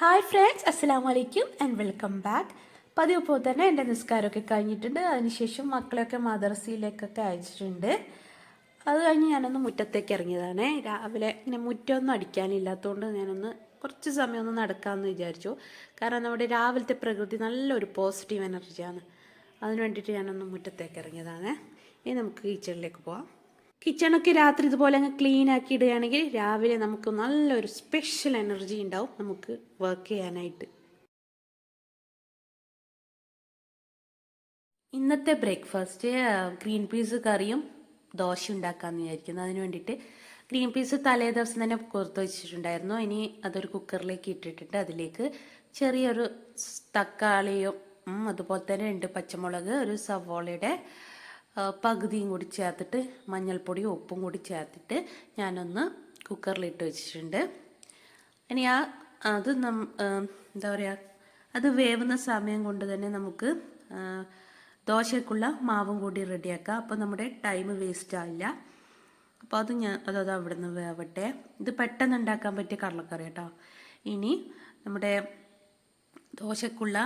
Hi friends, അസ്സലാമു അലൈക്കും and welcome back. പതിവ് പോലെ തന്നെ എൻ്റെ നിസ്കാരമൊക്കെ കഴിഞ്ഞിട്ടുണ്ട്. അതിനുശേഷം മക്കളെയൊക്കെ മദ്രസയിലേക്കൊക്കെ അയച്ചിട്ടുണ്ട്. അത് കഴിഞ്ഞ് ഞാനൊന്ന് മുറ്റത്തേക്ക് ഇറങ്ങിയതാണ്. രാവിലെ ഇങ്ങനെ മുറ്റമൊന്നും അടിക്കാനില്ലാത്തതുകൊണ്ട് ഞാനൊന്ന് കുറച്ച് സമയം ഒന്ന് നടക്കാമെന്ന് വിചാരിച്ചു. കാരണം നമ്മുടെ രാവിലത്തെ പ്രകൃതി നല്ലൊരു പോസിറ്റീവ് എനർജിയാണ്. അതിന് വേണ്ടിയിട്ട് ഞാനൊന്ന് മുറ്റത്തേക്ക് ഇറങ്ങിയതാണ്. ഇനി നമുക്ക് കിച്ചണിലേക്ക് പോവാം. കിച്ചണൊക്കെ രാത്രി ഇതുപോലെ അങ്ങ് ക്ലീൻ ആക്കി ഇടുകയാണെങ്കിൽ രാവിലെ നമുക്ക് നല്ലൊരു സ്പെഷ്യൽ എനർജി ഉണ്ടാവും നമുക്ക് വർക്ക് ചെയ്യാനായിട്ട്. ഇന്നത്തെ ബ്രേക്ക്ഫാസ്റ്റ് ഗ്രീൻ പീസ് കറിയും ദോശ ഉണ്ടാക്കാമെന്ന് വിചാരിക്കുന്നു. അതിന് വേണ്ടിയിട്ട് ഗ്രീൻ പീസ് തലേ ദിവസം തന്നെ പുറത്ത് വെച്ചിട്ടുണ്ടായിരുന്നു. ഇനി അതൊരു കുക്കറിലേക്ക് ഇട്ടിട്ടുണ്ട്. അതിലേക്ക് ചെറിയൊരു തക്കാളിയും അതുപോലെ തന്നെ 2 പച്ചമുളക്, ഒരു സവോളയുടെ പകുതിയും കൂടി ചേർത്തിട്ട് മഞ്ഞൾപ്പൊടിയും ഉപ്പും കൂടി ചേർത്തിട്ട് ഞാനൊന്ന് കുക്കറിലിട്ട് വെച്ചിട്ടുണ്ട്. ഇനി അത് എന്താ പറയുക, അത് വേവുന്ന സമയം കൊണ്ട് തന്നെ നമുക്ക് ദോശയ്ക്കുള്ള മാവും കൂടി റെഡിയാക്കാം. അപ്പോൾ നമ്മുടെ ടൈം വേസ്റ്റ് ആവില്ല. അപ്പോൾ അത് അവിടെ നിന്ന് വേവട്ടെ. ഇത് പെട്ടെന്ന് ഉണ്ടാക്കാൻ പറ്റിയ കടലക്കറി കേട്ടോ. ഇനി നമ്മുടെ ദോശക്കുള്ള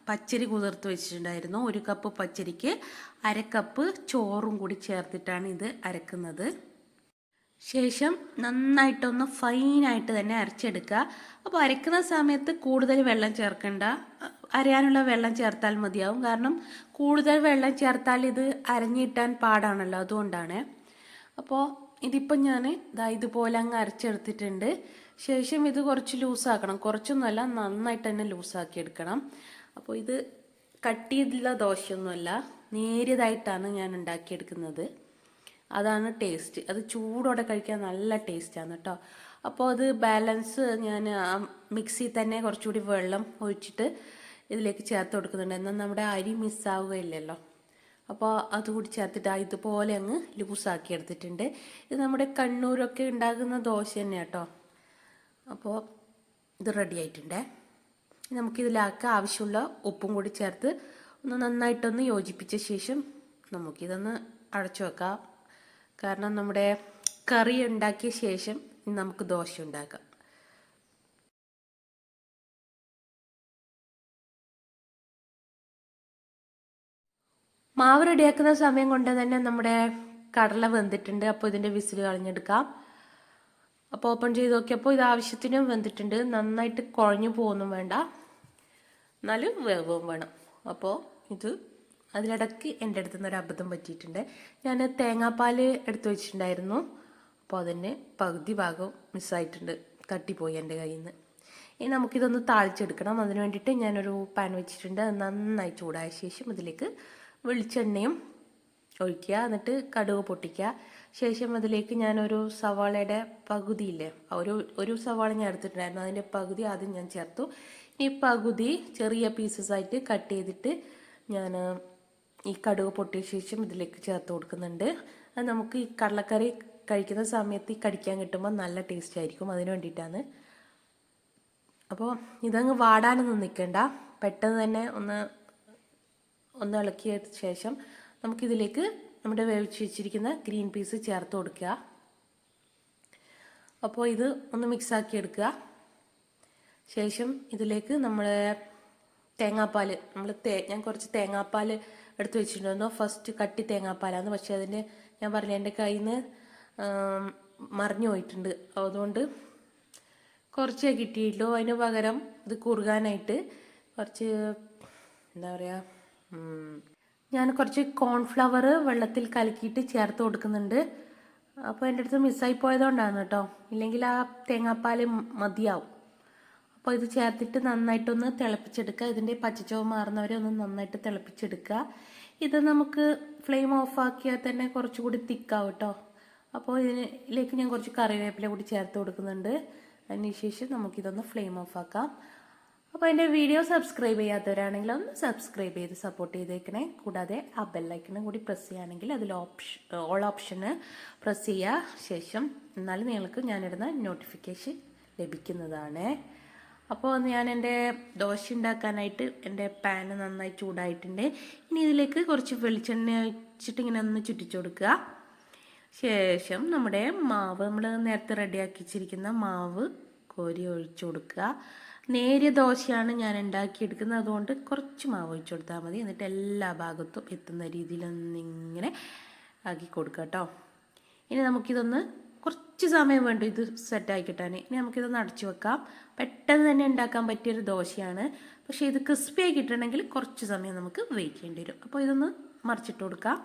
പച്ചരി കുതിർത്ത് വെച്ചിട്ടുണ്ടായിരുന്നു. 1 കപ്പ് പച്ചരിക്ക് 1/2 കപ്പ് ചോറും കൂടി ചേർത്തിട്ടാണ് ഇത് അരക്കുന്നത്. ശേഷം നന്നായിട്ടൊന്ന് ഫൈനായിട്ട് തന്നെ അരച്ചെടുക്കുക. അപ്പോൾ അരക്കുന്ന സമയത്ത് കൂടുതൽ വെള്ളം ചേർക്കണ്ട, അരയാനുള്ള വെള്ളം ചേർത്താൽ മതിയാവും. കാരണം കൂടുതൽ വെള്ളം ചേർത്താൽ ഇത് അരഞ്ഞിട്ടാൻ പാടാണല്ലോ, അതുകൊണ്ടാണ്. അപ്പോൾ ഇതിപ്പോൾ ഞാൻ ഇതുപോലെ അങ്ങ് അരച്ചെടുത്തിട്ടുണ്ട്. ശേഷം ഇത് കുറച്ച് ലൂസാക്കണം, കുറച്ചൊന്നുമല്ല, നന്നായിട്ട് തന്നെ ലൂസാക്കി എടുക്കണം. അപ്പോൾ ഇത് കട്ട് ചെയ്തുള്ള ദോശയൊന്നുമല്ല, നേരിയതായിട്ടാണ് ഞാൻ ഉണ്ടാക്കിയെടുക്കുന്നത്. അതാണ് ടേസ്റ്റ്. അത് ചൂടോടെ കഴിക്കാൻ നല്ല ടേസ്റ്റാണ് കേട്ടോ. അപ്പോൾ അത് ബാലൻസ് ഞാൻ മിക്സിയിൽ തന്നെ കുറച്ചുകൂടി വെള്ളം ഒഴിച്ചിട്ട് ഇതിലേക്ക് ചേർത്ത് കൊടുക്കുന്നുണ്ട്. എന്നാൽ നമ്മുടെ അരി മിസ്സാവുകയില്ലല്ലോ. അപ്പോൾ അതുകൂടി ചേർത്തിട്ട് ഇതുപോലെ അങ്ങ് ലൂസാക്കി എടുത്തിട്ടുണ്ട്. ഇത് നമ്മുടെ കണ്ണൂരൊക്കെ ഉണ്ടാകുന്ന ദോശ തന്നെ കേട്ടോ. അപ്പോൾ ഇത് റെഡി ആയിട്ടുണ്ടേ. നമുക്കിതിലാക്കുക ആവശ്യമുള്ള ഉപ്പും കൂടി ചേർത്ത് ഒന്ന് നന്നായിട്ടൊന്ന് യോജിപ്പിച്ച ശേഷം നമുക്കിതൊന്ന് അടച്ചു വെക്കാം. കാരണം നമ്മുടെ കറി ഉണ്ടാക്കിയ ശേഷം നമുക്ക് ദോശ ഉണ്ടാക്കാം. മാവ് റെഡിയാക്കുന്ന സമയം കൊണ്ട് തന്നെ നമ്മുടെ കടല വെന്തിട്ടുണ്ട്. അപ്പോൾ ഇതിൻ്റെ വിസിൽ കളഞ്ഞെടുക്കാം. അപ്പോൾ ഓപ്പൺ ചെയ്ത് നോക്കിയപ്പോൾ ഇത് ആവശ്യത്തിനും വെന്തിട്ടുണ്ട്. നന്നായിട്ട് കുഴഞ്ഞു പോകുന്നും വേണ്ട, എന്നാലും വേവും വേണം. അപ്പോൾ ഇത് അതിലിടയ്ക്ക് എൻ്റെ അടുത്ത് നിന്ന് ഒരു അബദ്ധം പറ്റിയിട്ടുണ്ട്. ഞാൻ തേങ്ങാപ്പാൽ എടുത്തു വെച്ചിട്ടുണ്ടായിരുന്നു. അപ്പോൾ അതിൻ്റെ പകുതി ഭാഗം മിസ്സായിട്ടുണ്ട്, തട്ടിപ്പോയി എൻ്റെ കയ്യിൽ നിന്ന്. ഇനി നമുക്കിതൊന്ന് താളിച്ചെടുക്കണം. അതിന് വേണ്ടിയിട്ട് ഞാനൊരു പാൻ വെച്ചിട്ടുണ്ട്. അത് നന്നായി ചൂടായ ശേഷം ഇതിലേക്ക് വെളിച്ചെണ്ണയും ഒഴിക്കുക, എന്നിട്ട് കടുക് പൊട്ടിക്കുക. ശേഷം അതിലേക്ക് ഞാനൊരു സവാളയുടെ പകുതിയില്ലേ, ഒരു സവാള ഞാൻ എടുത്തിട്ടുണ്ടായിരുന്നു, അതിൻ്റെ പകുതി ആദ്യം ഞാൻ ചേർത്തു. ഈ പകുതി ചെറിയ പീസസ് ആയിട്ട് കട്ട് ചെയ്തിട്ട് ഞാൻ ഈ കടുക് പൊട്ടിയ ശേഷം ഇതിലേക്ക് ചേർത്ത് കൊടുക്കുന്നുണ്ട്. അത് നമുക്ക് ഈ കടലക്കറി കഴിക്കുന്ന സമയത്ത് ഈ കടിക്കാൻ കിട്ടുമ്പോൾ നല്ല ടേസ്റ്റ് ആയിരിക്കും, അതിന് വേണ്ടിയിട്ടാണ്. അപ്പോൾ ഇതങ്ങ് വാടാനൊന്നും നിൽക്കണ്ട, പെട്ടെന്ന് തന്നെ ഒന്ന് ഇളക്കിയ ശേഷം നമുക്കിതിലേക്ക് നമ്മുടെ വേവിച്ച് വെച്ചിരിക്കുന്ന ഗ്രീൻ പീസ് ചേർത്ത് കൊടുക്കുക. അപ്പോൾ ഇത് ഒന്ന് മിക്സാക്കി എടുക്കുക. ശേഷം ഇതിലേക്ക് നമ്മൾ തേങ്ങാപ്പാൽ, ഞാൻ കുറച്ച് തേങ്ങാപ്പാൽ എടുത്ത് വെച്ചിട്ടുണ്ടായിരുന്നു. ഫസ്റ്റ് കട്ടി തേങ്ങാപ്പാലാണ്, പക്ഷേ അതിൻ്റെ ഞാൻ പറഞ്ഞ എൻ്റെ കയ്യിൽ നിന്ന് മറിഞ്ഞു പോയിട്ടുണ്ട്. അതുകൊണ്ട് കുറച്ചേ കിട്ടിയിട്ടുള്ളൂ. അതിന് പകരം ഇത് കുറുകാനായിട്ട് കുറച്ച് എന്താ പറയുക, ഞാൻ കുറച്ച് കോൺഫ്ലവർ വെള്ളത്തിൽ കലക്കിയിട്ട് ചേർത്ത് കൊടുക്കുന്നുണ്ട്. അപ്പോൾ എൻ്റെ അടുത്ത് മിസ്സായി പോയതുകൊണ്ടാണ് കേട്ടോ, ഇല്ലെങ്കിൽ ആ തേങ്ങാപ്പാൽ മതിയാവും. അപ്പോൾ ഇത് ചേർത്തിട്ട് നന്നായിട്ടൊന്ന് തിളപ്പിച്ചെടുക്കുക. ഇതിൻ്റെ പച്ചച്ചോവ് മാറുന്നവരെ ഒന്ന് നന്നായിട്ട് തിളപ്പിച്ചെടുക്കുക. ഇത് നമുക്ക് ഫ്ലെയിം ഓഫാക്കിയാൽ തന്നെ കുറച്ചുകൂടി തിക്കാവും കേട്ടോ. അപ്പോൾ ഇതിലേക്ക് ഞാൻ കുറച്ച് കറിവേപ്പില കൂടി ചേർത്ത് കൊടുക്കുന്നുണ്ട്. അതിനുശേഷം നമുക്കിതൊന്ന് ഫ്ലെയിം ഓഫാക്കാം. അപ്പോൾ എൻ്റെ വീഡിയോ സബ്സ്ക്രൈബ് ചെയ്യാത്തവരാണെങ്കിൽ ഒന്ന് സബ്സ്ക്രൈബ് ചെയ്ത് സപ്പോർട്ട് ചെയ്തേക്കണേ. കൂടാതെ ആ ബെല്ലൈക്കണും കൂടി പ്രസ് ചെയ്യുകയാണെങ്കിൽ അതിൽ ഓൾ ഓപ്ഷന് പ്രസ് ചെയ്യുക. ശേഷം എന്നാലും നിങ്ങൾക്ക് ഞാനിടുന്ന നോട്ടിഫിക്കേഷൻ ലഭിക്കുന്നതാണ്. അപ്പോൾ ഞാൻ എൻ്റെ ദോശ ഉണ്ടാക്കാനായിട്ട് എൻ്റെ പാന് നന്നായി ചൂടായിട്ടുണ്ട്. ഇനി ഇതിലേക്ക് കുറച്ച് വെളിച്ചെണ്ണ ഒഴിച്ചിട്ട് ഇങ്ങനെ ഒന്ന് ചുറ്റിച്ചു കൊടുക്കുക. ശേഷം നമ്മുടെ മാവ്, നമ്മൾ നേരത്തെ റെഡിയാക്കി വെച്ചിരിക്കുന്ന മാവ് കോരി ഒഴിച്ചു കൊടുക്കുക. നേരിയ ദോശയാണ് ഞാൻ ഉണ്ടാക്കിയെടുക്കുന്നത്, അതുകൊണ്ട് കുറച്ച് മാവ് ഒഴിച്ചു കൊടുത്താൽ മതി. എന്നിട്ട് എല്ലാ ഭാഗത്തും എത്തുന്ന രീതിയിൽ ഒന്നിങ്ങനെ ആക്കി കൊടുക്കുക കേട്ടോ. ഇനി നമുക്കിതൊന്ന് കുറച്ച് സമയം വേണ്ടു ഇത് സെറ്റായി കിട്ടാൻ. ഇനി നമുക്കിതൊന്ന് അടച്ചു വെക്കാം. പെട്ടെന്ന് തന്നെ ഉണ്ടാക്കാൻ പറ്റിയൊരു ദോശയാണ്. പക്ഷേ ഇത് ക്രിസ്പിയായി കിട്ടണമെങ്കിൽ കുറച്ച് സമയം നമുക്ക് വെയിറ്റ് ചെയ്യേണ്ടി വരും. അപ്പോൾ ഇതൊന്ന് മറിച്ചിട്ട് കൊടുക്കാം.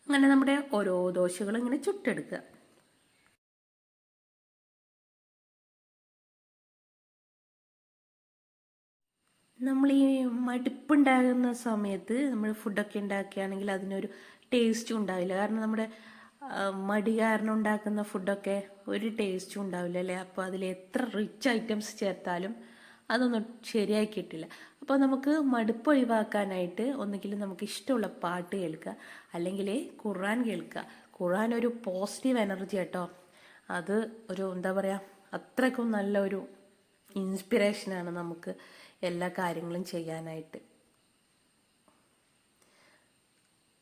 അങ്ങനെ നമ്മുടെ ഓരോ ദോശകളും ഇങ്ങനെ ചുട്ടെടുക്കുക. നമ്മൾ ഈ മടുപ്പുണ്ടാകുന്ന സമയത്ത് നമ്മൾ ഫുഡൊക്കെ ഉണ്ടാക്കുകയാണെങ്കിൽ അതിനൊരു ടേസ്റ്റും ഉണ്ടാവില്ല. കാരണം നമ്മുടെ മടി കാരണം ഉണ്ടാക്കുന്ന ഫുഡൊക്കെ ഒരു ടേസ്റ്റും ഉണ്ടാവില്ല അല്ലേ. അപ്പോൾ അതിൽ എത്ര റിച്ച് ഐറ്റംസ് ചേർത്താലും അതൊന്നും ശരിയായി കിട്ടില്ല. അപ്പോൾ നമുക്ക് മടുപ്പ് ഒഴിവാക്കാനായിട്ട് ഒന്നുകിൽ നമുക്ക് ഇഷ്ടമുള്ള പാട്ട് കേൾക്കുക, അല്ലെങ്കിൽ ഖുർആൻ കേൾക്കുക. ഖുർആൻ ഒരു പോസിറ്റീവ് എനർജി കേട്ടോ. അത് ഒരു എന്താ പറയുക, അത്രയ്ക്കും നല്ലൊരു ഇൻസ്പിറേഷനാണ് നമുക്ക് എല്ലാ കാര്യങ്ങളും ചെയ്യാനായിട്ട്.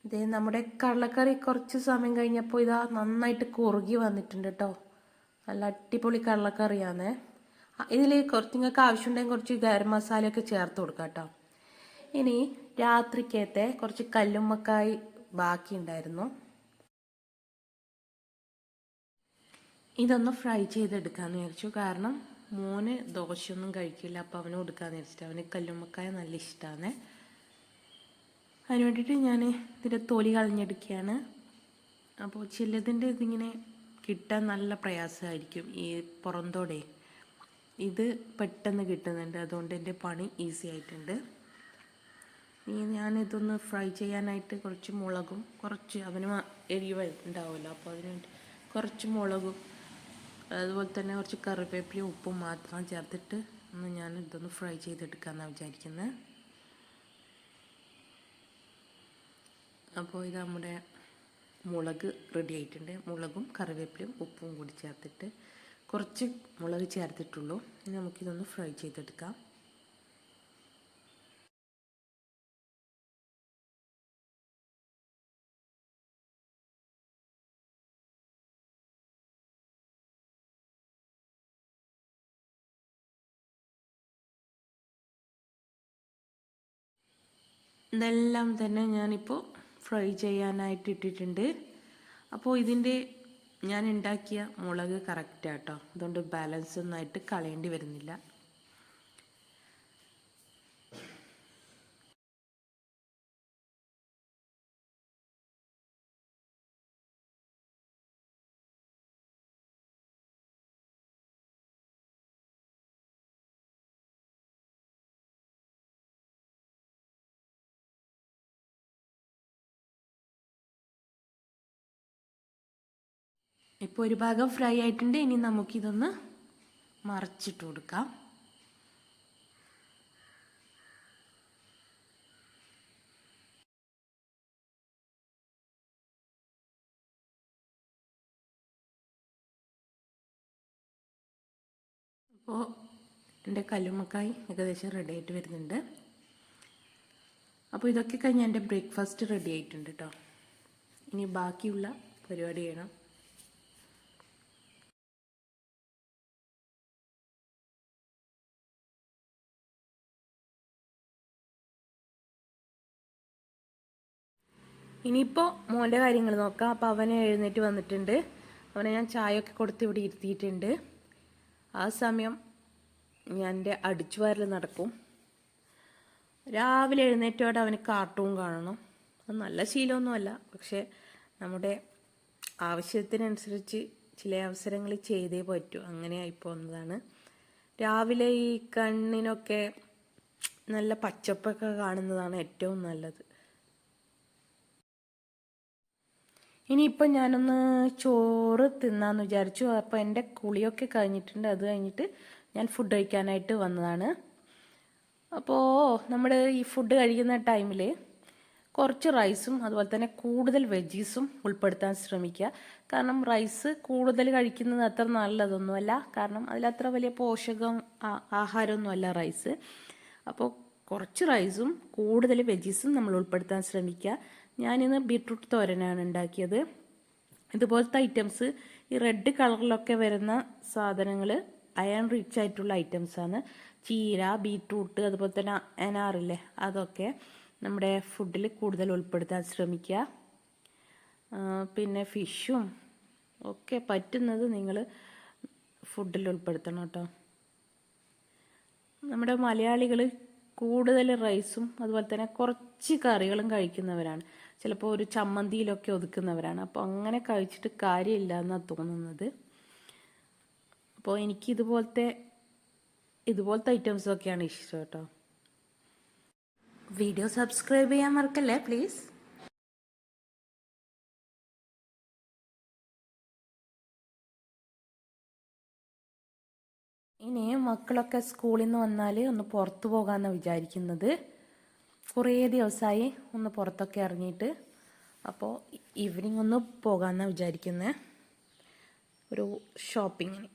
ഇതേ നമ്മുടെ കടലക്കറി കുറച്ച് സമയം കഴിഞ്ഞപ്പോൾ ഇതാ നന്നായിട്ട് കുറുകി വന്നിട്ടുണ്ട് കേട്ടോ. നല്ല അടിപൊളി കടലക്കറിയാണ്. ഇതിൽ കുറച്ച് നിങ്ങൾക്ക് ആവശ്യമുണ്ടെങ്കിൽ കുറച്ച് ഗരം മസാലയൊക്കെ ചേർത്ത് കൊടുക്കാം കേട്ടോ. ഇനി രാത്രിക്കത്തെ കുറച്ച് കല്ലുമ്മക്കായ് ബാക്കി ഉണ്ടായിരുന്നു, ഇതൊന്ന് ഫ്രൈ ചെയ്തെടുക്കാമെന്ന് വിചാരിച്ചു. കാരണം മോന് ദോശയൊന്നും കഴിക്കില്ല, അപ്പോൾ അവന് കൊടുക്കാമെന്ന് വിചാരിച്ചിട്ട്. അവന് കല്ലുമ്മക്കായ നല്ല ഇഷ്ടമാണ്. അതിന് വേണ്ടിയിട്ട് ഞാൻ ഇതിൻ്റെ തൊലി കളഞ്ഞെടുക്കുകയാണ്. അപ്പോൾ ചിലതിൻ്റെ ഇതിങ്ങനെ കിട്ടാൻ നല്ല പ്രയാസമായിരിക്കും, ഈ പുറന്തോടെ. ഇത് പെട്ടെന്ന് കിട്ടുന്നുണ്ട്, അതുകൊണ്ട് എൻ്റെ പണി ഈസി ആയിട്ടുണ്ട്. ഇനി ഞാനിതൊന്ന് ഫ്രൈ ചെയ്യാനായിട്ട് കുറച്ച് മുളകും, കുറച്ച് അവന് എരിവ് ഉണ്ടാവുമല്ലോ, അപ്പോൾ അതിന് വേണ്ടി കുറച്ച് മുളകും അതുപോലെ തന്നെ കുറച്ച് കറിവേപ്പിലയും ഉപ്പും മാത്രം ചേർത്തിട്ട് ഞാൻ ഇതൊന്ന് ഫ്രൈ ചെയ്തെടുക്കാമെന്നാണ് വിചാരിക്കുന്നത്. അപ്പോൾ ഇത് നമ്മുടെ മുളക് റെഡി ആയിട്ടുണ്ട്. മുളകും കറിവേപ്പിലയും ഉപ്പും കൂടി ചേർത്തിട്ട് കുറച്ച് മുളക് ചേർത്തിട്ടുള്ളൂ. ഇനി നമുക്കിതൊന്ന് ഫ്രൈ ചെയ്തെടുക്കാം. ഇതെല്ലാം തന്നെ ഞാനിപ്പോൾ ഫ്രൈ ചെയ്യാനായിട്ട് ഇട്ടിട്ടുണ്ട്. അപ്പോൾ ഇതിൻ്റെ ഞാൻ ഉണ്ടാക്കിയ മുളക് കറക്റ്റാണ് കേട്ടോ, അതുകൊണ്ട് ബാലൻസ് ഒന്നായിട്ട് കളയേണ്ടി വരുന്നില്ല. ഇപ്പോൾ ഒരു ഭാഗം ഫ്രൈ ആയിട്ടുണ്ട്. ഇനി നമുക്കിതൊന്ന് മറിച്ചിട്ട് കൊടുക്കാം. അപ്പോൾ എൻ്റെ കല്ലുമ്മക്കായ് ഏകദേശം റെഡി ആയിട്ട് വരുന്നുണ്ട്. അപ്പോൾ ഇതൊക്കെ കഴിഞ്ഞ് എൻ്റെ ബ്രേക്ക്ഫാസ്റ്റ് റെഡി ആയിട്ടുണ്ട് കേട്ടോ. ഇനി ബാക്കിയുള്ള പരിപാടി ചെയ്യണം. ഇനിയിപ്പോൾ മോൻ്റെ കാര്യങ്ങൾ നോക്കാം. അപ്പോൾ അവനെ എഴുന്നേറ്റ് വന്നിട്ടുണ്ട്. അവനെ ഞാൻ ചായയൊക്കെ കൊടുത്ത് ഇവിടെ ഇരുത്തിയിട്ടുണ്ട്. ആ സമയം ഞാൻ എൻ്റെ അടിച്ചുവാരൽ നടക്കും. രാവിലെ എഴുന്നേറ്റോടെ അവന് കാർട്ടൂൺ കാണണം. അത് നല്ല ശീലമൊന്നുമല്ല, പക്ഷേ നമ്മുടെ ആവശ്യത്തിനനുസരിച്ച് ചില അവസരങ്ങൾ ചെയ്തേ പറ്റൂ. അങ്ങനെ ആയിപ്പോകുന്നതാണ്. രാവിലെ ഈ കണ്ണിനൊക്കെ നല്ല പച്ചപ്പൊക്കെ കാണുന്നതാണ് ഏറ്റവും നല്ലത്. ഇനിയിപ്പോൾ ഞാനൊന്ന് ചോറ് തിന്നാന്ന് വിചാരിച്ചു. അപ്പോൾ എൻ്റെ കുളിയൊക്കെ കഴിഞ്ഞിട്ടുണ്ട്. അത് കഴിഞ്ഞിട്ട് ഞാൻ ഫുഡ് കഴിക്കാനായിട്ട് വന്നതാണ്. അപ്പോൾ നമ്മൾ ഈ ഫുഡ് കഴിക്കുന്ന ടൈമിൽ കുറച്ച് റൈസും അതുപോലെ തന്നെ കൂടുതൽ വെജീസും ഉൾപ്പെടുത്താൻ ശ്രമിക്കുക. കാരണം റൈസ് കൂടുതൽ കഴിക്കുന്നത് അത്ര നല്ലതൊന്നുമല്ല. കാരണം അതിലത്ര വലിയ പോഷകം ആഹാരമൊന്നുമല്ല റൈസ്. അപ്പോൾ കുറച്ച് റൈസും കൂടുതൽ വെജീസും നമ്മൾ ഉൾപ്പെടുത്താൻ ശ്രമിക്കുക. ഞാനിന്ന് ബീട്രൂട്ട് തോരനാണ് ഉണ്ടാക്കിയത്. ഇതുപോലത്തെ ഐറ്റംസ് ഈ റെഡ് കളറിലൊക്കെ വരുന്ന സാധനങ്ങൾ അയൺ റിച്ച് ആയിട്ടുള്ള ഐറ്റംസാണ്. ചീര, ബീട്രൂട്ട്, അതുപോലെ തന്നെ അനാറില്ലേ, അതൊക്കെ നമ്മുടെ ഫുഡിൽ കൂടുതൽ ഉൾപ്പെടുത്താൻ ശ്രമിക്കുക. പിന്നെ ഫിഷും ഒക്കെ പറ്റുന്നത് നിങ്ങൾ ഫുഡിൽ ഉൾപ്പെടുത്തണം കേട്ടോ. നമ്മുടെ മലയാളികൾ കൂടുതൽ റൈസും അതുപോലെ തന്നെ കുറച്ച് കറികളും കഴിക്കുന്നവരാണ്. ചിലപ്പോൾ ഒരു ചമ്മന്തിയിലൊക്കെ ഒതുക്കുന്നവരാണ്. അപ്പോൾ അങ്ങനെ കഴിച്ചിട്ട് കാര്യമില്ല എന്നാണ് തോന്നുന്നത്. അപ്പോൾ എനിക്ക് ഇതുപോലത്തെ ഐറ്റംസൊക്കെയാണ് ഇഷ്ടം കേട്ടോ. വീഡിയോ സബ്സ്ക്രൈബ് ചെയ്യാൻ മറക്കല്ലേ പ്ലീസ്. ഇനി മക്കളൊക്കെ സ്കൂളിൽ നിന്ന് വന്നാൽ ഒന്ന് പുറത്തു പോകാമെന്നാണ് വിചാരിക്കുന്നത്. കുറേ ദിവസമായി ഒന്ന് പുറത്തൊക്കെ ഇറങ്ങിയിട്ട്. അപ്പോൾ ഈവനിങ് ഒന്ന് പോകാമെന്നാണ് വിചാരിക്കുന്നത്, ഒരു ഷോപ്പിങ്ങിന്.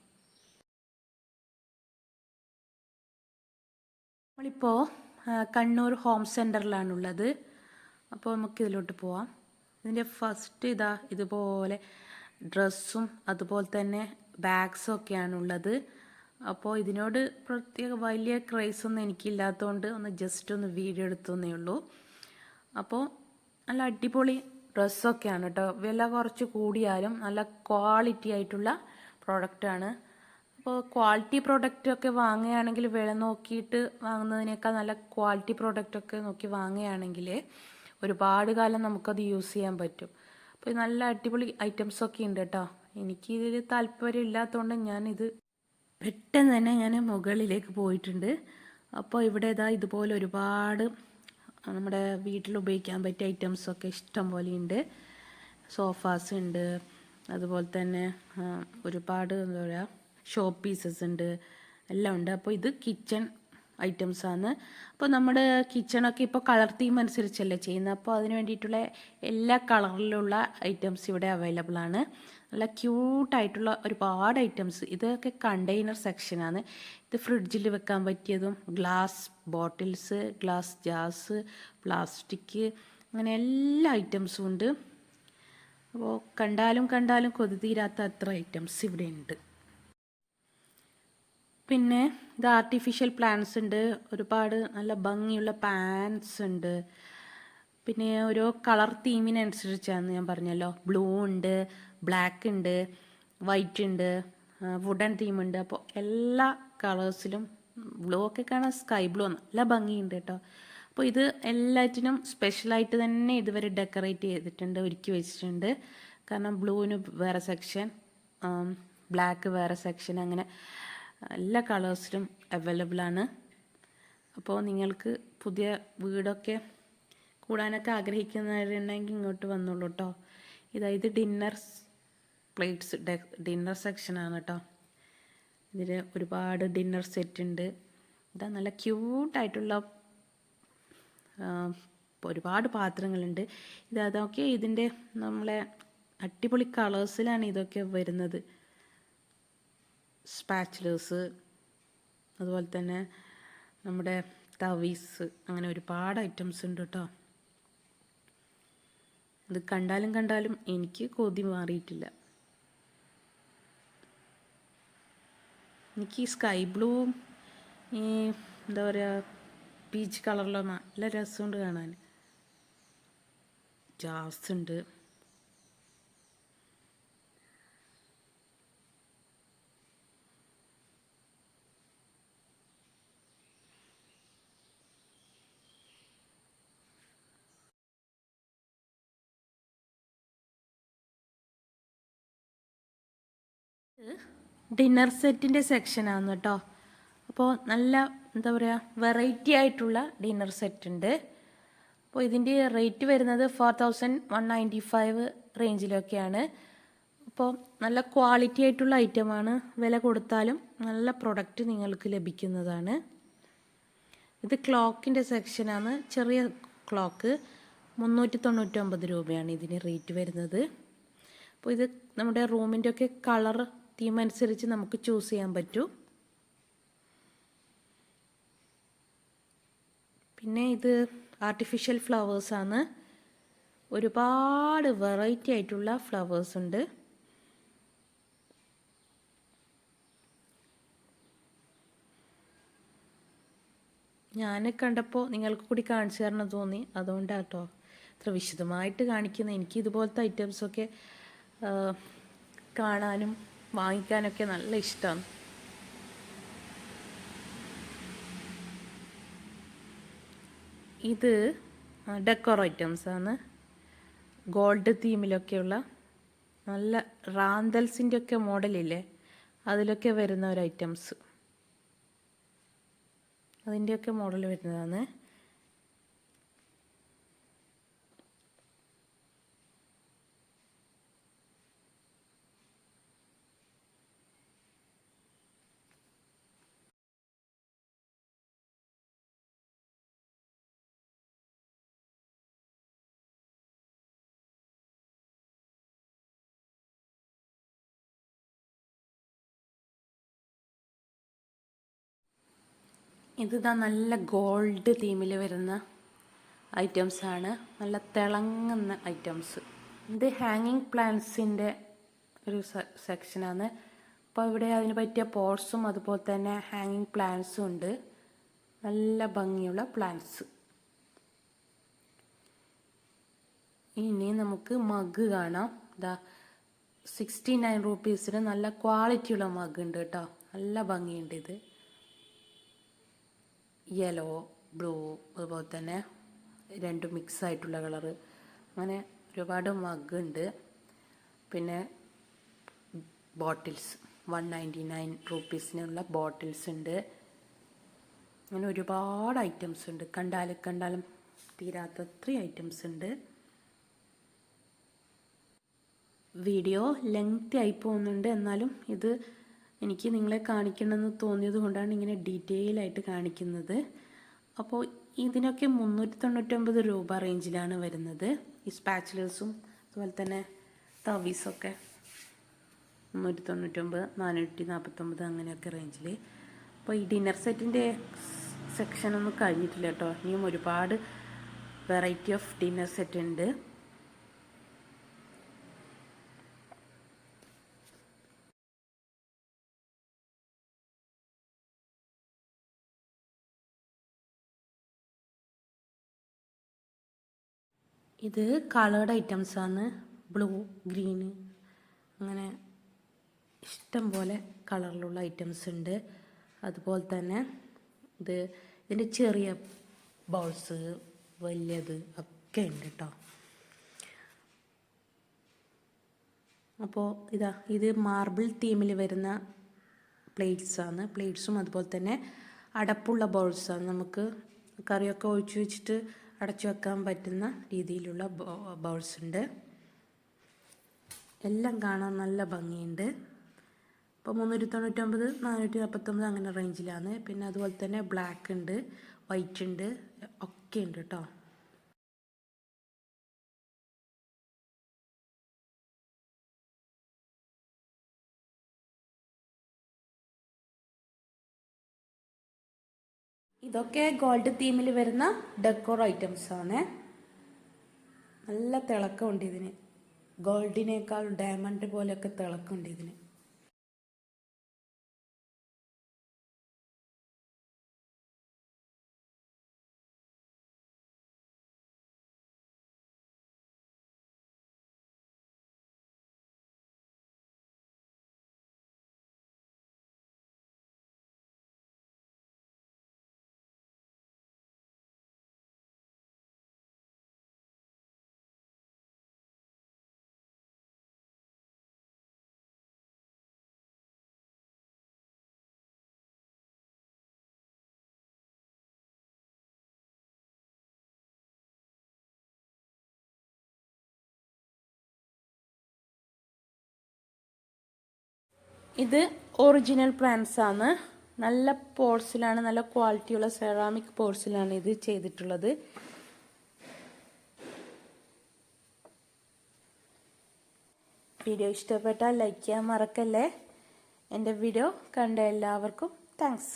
നമ്മളിപ്പോൾ കണ്ണൂർ ഹോം സെൻറ്ററിലാണുള്ളത്. അപ്പോൾ നമുക്ക് ഇതിലോട്ട് പോവാം. ഇതിൻ്റെ ഫസ്റ്റ് ഇതുപോലെ ഡ്രസ്സും അതുപോലെ തന്നെ ബാഗ്സും ഒക്കെയാണുള്ളത്. അപ്പോൾ ഇതിനോട് പ്രത്യേക വലിയ ക്രൈസൊന്നും എനിക്കില്ലാത്തതുകൊണ്ട് ജസ്റ്റ് ഒന്ന് വീഡിയോ എടുത്തേ ഉള്ളൂ. അപ്പോൾ നല്ല അടിപൊളി ഡ്രസ്സൊക്കെയാണ് കേട്ടോ. വില കുറച്ച് കൂടിയാലും നല്ല ക്വാളിറ്റി ആയിട്ടുള്ള പ്രോഡക്റ്റാണ്. അപ്പോൾ ക്വാളിറ്റി പ്രോഡക്റ്റൊക്കെ വാങ്ങുകയാണെങ്കിൽ വില നോക്കിയിട്ട് വാങ്ങുന്നതിനേക്കാൾ നല്ല ക്വാളിറ്റി പ്രോഡക്റ്റൊക്കെ നോക്കി വാങ്ങുകയാണെങ്കിൽ ഒരുപാട് കാലം നമുക്കത് യൂസ് ചെയ്യാൻ പറ്റും. അപ്പോൾ നല്ല അടിപൊളി ഐറ്റംസൊക്കെ ഉണ്ട് കേട്ടോ. എനിക്കിതിൽ താല്പര്യം ഇല്ലാത്തതുകൊണ്ട് ഞാനിത് പെട്ടെന്ന് തന്നെ ഞാൻ മുകളിലേക്ക് പോയിട്ടുണ്ട്. അപ്പോൾ ഇവിടെ ഇതുപോലെ ഒരുപാട് നമ്മുടെ വീട്ടിൽ ഉപയോഗിക്കാൻ പറ്റിയ ഐറ്റംസൊക്കെ ഇഷ്ടം പോലെ ഉണ്ട്. സോഫാസ് ഉണ്ട്, അതുപോലെ തന്നെ ഒരുപാട് എന്താ പറയുക ഷോ പീസസ് ഉണ്ട്, എല്ലാം ഉണ്ട്. അപ്പോൾ ഇത് കിച്ചൺ ഐറ്റംസാണ്. അപ്പോൾ നമ്മുടെ കിച്ചണൊക്കെ ഇപ്പോൾ കളർ തീം അനുസരിച്ചല്ലേ ചെയ്യുന്നത്. അപ്പോൾ അതിന് വേണ്ടിയിട്ടുള്ള എല്ലാ കളറിലുള്ള ഐറ്റംസ് ഇവിടെ അവൈലബിൾ ആണ്. നല്ല ക്യൂട്ടായിട്ടുള്ള ഒരുപാട് ഐറ്റംസ്. ഇതൊക്കെ കണ്ടെയ്നർ സെക്ഷനാണ്. ഇത് ഫ്രിഡ്ജിൽ വെക്കാൻ പറ്റിയതും ഗ്ലാസ് ബോട്ടിൽസ്, ഗ്ലാസ് ജാസ്, പ്ലാസ്റ്റിക്, അങ്ങനെ എല്ലാ ഐറ്റംസും ഉണ്ട്. അപ്പോൾ കണ്ടാലും കൊതി തീരാത്ത അത്ര ഐറ്റംസ് ഇവിടെ ഉണ്ട്. പിന്നെ ഇത് ആർട്ടിഫിഷ്യൽ പ്ലാന്റ്സ് ഉണ്ട്, ഒരുപാട് നല്ല ഭംഗിയുള്ള പാൻസ് ഉണ്ട്. പിന്നെ ഓരോ കളർ തീമിനനുസരിച്ചാണ് ഞാൻ പറഞ്ഞല്ലോ. ബ്ലൂ ഉണ്ട്, ബ്ലാക്ക് ഉണ്ട്, വൈറ്റ് ഉണ്ട്, വുഡൻ തീമുണ്ട്. അപ്പോൾ എല്ലാ കളേഴ്സിലും ബ്ലൂ ഒക്കെ കാണാൻ സ്കൈ ബ്ലൂ നല്ല ഭംഗിയുണ്ട് കേട്ടോ. അപ്പോൾ ഇത് എല്ലാറ്റിനും സ്പെഷ്യലായിട്ട് തന്നെ ഇതുവരെ ഡെക്കറേറ്റ് ചെയ്തിട്ടുണ്ട്, ഒരുക്കി വെച്ചിട്ടുണ്ട്. കാരണം ബ്ലൂവിന് വേറെ സെക്ഷൻ, ബ്ലാക്ക് വേറെ സെക്ഷൻ, അങ്ങനെ എല്ലാ കളേഴ്സിലും അവൈലബിൾ ആണ്. അപ്പോൾ നിങ്ങൾക്ക് പുതിയ വീടൊക്കെ കൂടാനൊക്കെ ആഗ്രഹിക്കുന്നവരുണ്ടെങ്കിൽ ഇങ്ങോട്ട് വന്നോളൂ കേട്ടോ. ഇത് ഡിന്നർ പ്ലേറ്റ്സ്, ഡിന്നർ സെക്ഷനാണ് കേട്ടോ. ഇതിൽ ഒരുപാട് ഡിന്നർ സെറ്റ് ഉണ്ട്. നല്ല ക്യൂട്ടായിട്ടുള്ള ഒരുപാട് പാത്രങ്ങളുണ്ട്. അതൊക്കെ ഇതിൻ്റെ നമ്മളെ അടിപൊളി കളേഴ്സിലാണ് ഇതൊക്കെ വരുന്നത്. സ്പാച്ചുലേഴ്സ്, അതുപോലെ തന്നെ നമ്മുടെ തവീസ്, അങ്ങനെ ഒരുപാട് ഐറ്റംസ് ഉണ്ട് കേട്ടോ. ഇത് കണ്ടാലും എനിക്ക് കൊതി മാറിയിട്ടില്ല. എനിക്ക് ഈ സ്കൈ ബ്ലൂ, ഈ എന്താ പറയുക പീച്ച് കളറിലോ നല്ല രസമുണ്ട് കാണാൻ. ജാസ് ഉണ്ട്. ഡിന്നർ സെറ്റിൻ്റെ സെക്ഷനാണ് കേട്ടോ. അപ്പോൾ നല്ല എന്താ പറയുക വെറൈറ്റി ആയിട്ടുള്ള ഡിന്നർ സെറ്റ് ഉണ്ട്. അപ്പോൾ ഇതിൻ്റെ റേറ്റ് വരുന്നത് 4195 റേഞ്ചിലൊക്കെയാണ്. അപ്പോൾ നല്ല ക്വാളിറ്റി ആയിട്ടുള്ള ഐറ്റമാണ്. വില കൊടുത്താലും നല്ല പ്രൊഡക്റ്റ് നിങ്ങൾക്ക് ലഭിക്കുന്നതാണ്. ഇത് ക്ലോക്കിൻ്റെ സെക്ഷനാണ്. ചെറിയ ക്ലോക്ക് 399 രൂപയാണ് ഇതിന് റേറ്റ് വരുന്നത്. അപ്പോൾ ഇത് നമ്മുടെ റൂമിൻ്റെ ഒക്കെ കളർ തീം അനുസരിച്ച് നമുക്ക് ചൂസ് ചെയ്യാൻ പറ്റും. പിന്നെ ഇത് ആർട്ടിഫിഷ്യൽ ഫ്ലവേഴ്സാണ്. ഒരുപാട് വെറൈറ്റി ആയിട്ടുള്ള ഫ്ലവേഴ്സ് ഉണ്ട്. ഞാൻ കണ്ടപ്പോൾ നിങ്ങൾക്ക് കൂടി കാണിച്ചു തരണം തോന്നി, അതുകൊണ്ടാണ് കേട്ടോ ഇത്ര വിശദമായിട്ട് കാണിക്കുന്നത്. എനിക്ക് ഇതുപോലത്തെ ഐറ്റംസൊക്കെ കാണാനും വാങ്ങിക്കാനൊക്കെ നല്ല ഇഷ്ടമാണ്. ഇത് ഡെക്കോർ ഐറ്റംസാണ്. ഗോൾഡ് തീമിലൊക്കെയുള്ള നല്ല റാന്തൽസിൻ്റെ ഒക്കെ മോഡലില്ലേ, അതിലൊക്കെ വരുന്ന ഒരു ഐറ്റംസ്, അതിൻ്റെയൊക്കെ മോഡൽ വരുന്നതാണ്. ഇതാ നല്ല ഗോൾഡ് തീമിൽ വരുന്ന ഐറ്റംസാണ്, നല്ല തിളങ്ങുന്ന ഐറ്റംസ്. ഇത് ഹാങ്ങിങ് പ്ലാന്റ്സിൻ്റെ ഒരു സെക്ഷനാണ്. അപ്പോൾ ഇവിടെ അതിന് പറ്റിയ പോട്ട്സും അതുപോലെ തന്നെ ഹാങ്ങിങ് പ്ലാന്റ്സും ഉണ്ട്, നല്ല ഭംഗിയുള്ള പ്ലാന്റ്സ്. ഇനി നമുക്ക് മഗ് കാണാം. ഇതാ 69 റുപ്പീസിന് നല്ല ക്വാളിറ്റിയുള്ള മഗ് ഉണ്ട് കേട്ടോ, നല്ല ഭംഗിയുണ്ട്. ഇത് യെല്ലോ, ബ്ലൂ, അതുപോലെ തന്നെ രണ്ടും മിക്സ് ആയിട്ടുള്ള കളറ്, അങ്ങനെ ഒരുപാട് മഗ് ഉണ്ട്. പിന്നെ ബോട്ടിൽസ് 199 റുപ്പീസിനുള്ള ബോട്ടിൽസ് ഉണ്ട്. അങ്ങനെ ഒരുപാട് ഐറ്റംസ് ഉണ്ട്, കണ്ടാലും തീരാത്തത്ര ഐറ്റംസ് ഉണ്ട്. വീഡിയോ ലെങ്തി ആയി പോകുന്നുണ്ട്, എന്നാലും ഇത് എനിക്ക് നിങ്ങളെ കാണിക്കണമെന്ന് തോന്നിയത് കൊണ്ടാണ് ഇങ്ങനെ ഡീറ്റെയിൽ ആയിട്ട് കാണിക്കുന്നത്. അപ്പോൾ ഇതിനൊക്കെ 399 രൂപ റേഞ്ചിലാണ് വരുന്നത്. ഈ സ്പാച്ചുലേഴ്സും അതുപോലെ തന്നെ തവീസൊക്കെ 399, 449 അങ്ങനെയൊക്കെ റേഞ്ചിൽ. അപ്പോൾ ഈ ഡിന്നർ സെറ്റിൻ്റെ സെക്ഷനൊന്നും കഴിഞ്ഞിട്ടില്ല കേട്ടോ, ഇനിയും ഒരുപാട് വെറൈറ്റി ഓഫ് ഡിന്നർ സെറ്റ് ഉണ്ട്. ഇത് കളേർഡ് ഐറ്റംസാണ്, ബ്ലൂ, ഗ്രീന്, അങ്ങനെ ഇഷ്ടം പോലെ കളറിലുള്ള ഐറ്റംസ് ഉണ്ട്. അതുപോലെ തന്നെ ഇതിൻ്റെ ചെറിയ ബൗൾസ്, വലിയത് ഒക്കെ ഉണ്ട് കേട്ടോ. അപ്പോൾ ഇത് മാർബിൾ തീമിൽ വരുന്ന പ്ലേറ്റ്സാണ്. പ്ലേറ്റ്സും അതുപോലെ തന്നെ അടപ്പുള്ള ബൗൾസാണ്. നമുക്ക് കറിയൊക്കെ ഒഴിച്ചു വെച്ചിട്ട് അടച്ചു വെക്കാൻ പറ്റുന്ന രീതിയിലുള്ള ബൗൾസ് ഉണ്ട്. എല്ലാം കാണാൻ നല്ല ഭംഗിയുണ്ട്. അപ്പോൾ 399, 449 അങ്ങനെ റേഞ്ചിലാണ്. പിന്നെ അതുപോലെ തന്നെ ബ്ലാക്ക് ഉണ്ട്, വൈറ്റ് ഉണ്ട്, ഒക്കെ ഉണ്ട് കേട്ടോ. ഇതൊക്കെ ഗോൾഡ് തീമിൽ വരുന്ന ഡെക്കോർ ഐറ്റംസാണ്. നല്ല തിളക്കമുണ്ട് ഇതിന്, ഗോൾഡിനേക്കാൾ ഡയമണ്ട് പോലെയൊക്കെ തിളക്കമുണ്ട് ഇതിന്. ഇത് ഒറിജിനൽ പ്ലാന്റ്സ് ആണ്, നല്ല പോർട്സിലാണ്, നല്ല ക്വാളിറ്റിയുള്ള സെറാമിക് പോർട്സിലാണ് ഇത് ചെയ്തിട്ടുള്ളത്. വീഡിയോ ഇഷ്ടപ്പെട്ടാൽ ലൈക്ക് ചെയ്യാൻ മറക്കല്ലേ. എൻ്റെ വീഡിയോ കണ്ട എല്ലാവർക്കും താങ്ക്സ്.